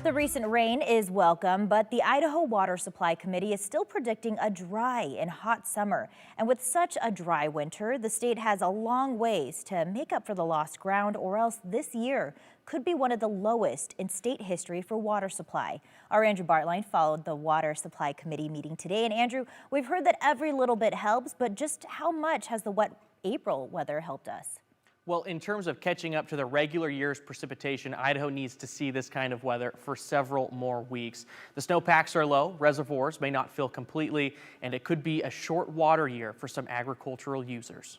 The recent rain is welcome, but the Idaho Water Supply Committee is still predicting a dry and hot summer. And with such a dry winter, the state has a long ways to make up for the lost ground, or else this year could be one of the lowest in state history for water supply. Our Andrew Bartline followed the Water Supply Committee meeting today. And Andrew, we've heard that every little bit helps, but just how much has the wet April weather helped us? Well, in terms of catching up to the regular year's precipitation, Idaho needs to see this kind of weather for several more weeks. The snowpacks are low, reservoirs may not fill completely, and it could be a short water year for some agricultural users.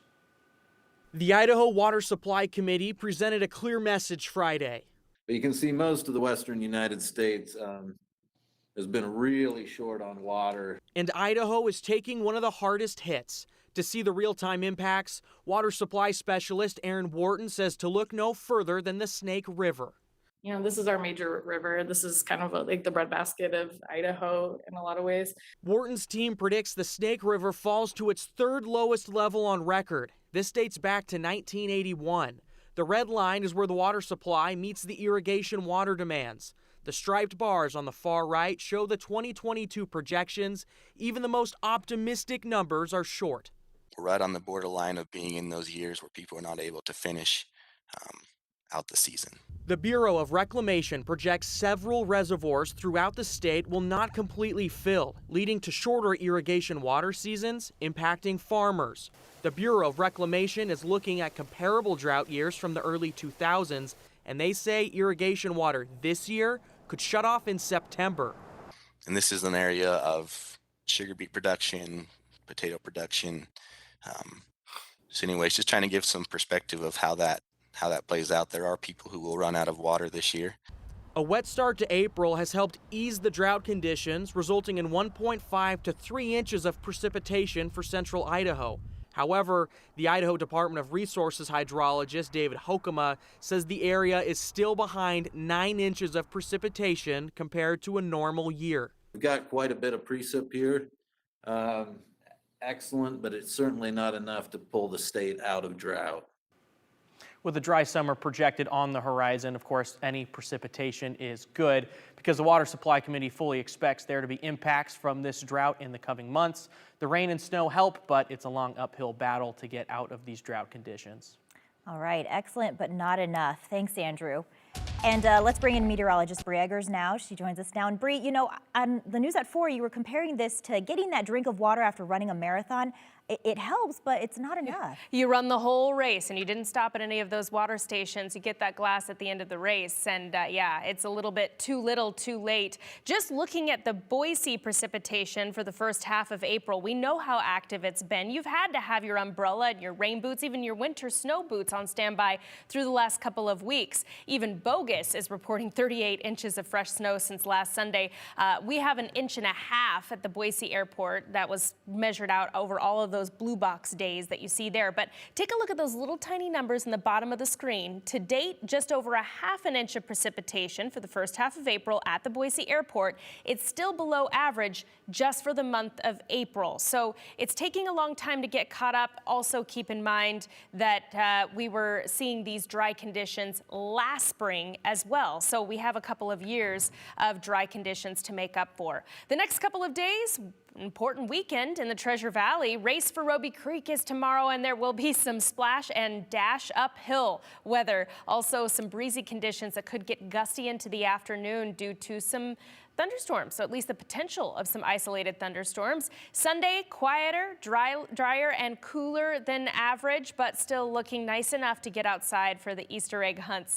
The Idaho Water Supply Committee presented a clear message Friday. But you can see most of the western United States has been really short on water. And Idaho is taking one of the hardest hits. To see the real-time impacts, water supply specialist Aaron Wharton says to look no further than the Snake River. You know, this is our major river. This is kind of like the breadbasket of Idaho in a lot of ways. Wharton's team predicts the Snake River falls to its third lowest level on record. This dates back to 1981. The red line is where the water supply meets the irrigation water demands. The striped bars on the far right show the 2022 projections. Even the most optimistic numbers are short. We're right on the borderline of being in those years where people are not able to finish out the season. The Bureau of Reclamation projects several reservoirs throughout the state will not completely fill, leading to shorter irrigation water seasons, impacting farmers. The Bureau of Reclamation is looking at comparable drought years from the early 2000s, and they say irrigation water this year could shut off in September. And this is an area of sugar beet production, potato production. So anyways, just trying to give some perspective of how that plays out. There are people who will run out of water this year. A wet start to April has helped ease the drought conditions, resulting in 1.5 to 3 inches of precipitation for central Idaho. However, the Idaho Department of Resources hydrologist David Hokema says the area is still behind 9 inches of precipitation compared to a normal year. We've got quite a bit of precip here. Excellent, but it's certainly not enough to pull the state out of drought. With a dry summer projected on the horizon, of course, any precipitation is good because the Water Supply Committee fully expects there to be impacts from this drought in the coming months. The rain and snow help, but it's a long uphill battle to get out of these drought conditions. All right, excellent, but not enough. Thanks, Andrew. And let's bring in meteorologist Bree Eggers now. She joins us now. And Bree, you know, on the news at 4, you were comparing this to getting that drink of water after running a marathon. It helps, but it's not enough. You run the whole race and you didn't stop at any of those water stations. You get that glass at the end of the race. And yeah, it's a little bit too little, too late. Just looking at the Boise precipitation for the first half of April, we know how active it's been. You've had to have your umbrella and your rain boots, even your winter snow boots on standby through the last couple of weeks. Even Bogus is reporting 38 inches of fresh snow since last Sunday. We have 1.5 inches at the Boise airport that was measured out over all of those blue box days that you see there. But take a look at those little tiny numbers in the bottom of the screen. To date, just over 1/2 inch of precipitation for the first half of April at the Boise airport. It's still below average just for the month of April. So it's taking a long time to get caught up. Also keep in mind that we were seeing these dry conditions last spring as well. So we have a couple of years of dry conditions to make up for. The next couple of days, important weekend in the Treasure Valley. Race for Roby Creek is tomorrow, and there will be some splash and dash uphill weather. Also some breezy conditions that could get gusty into the afternoon due to some thunderstorms, so at least the potential of some isolated thunderstorms. Sunday, quieter, drier and cooler than average, but still looking nice enough to get outside for the Easter egg hunts.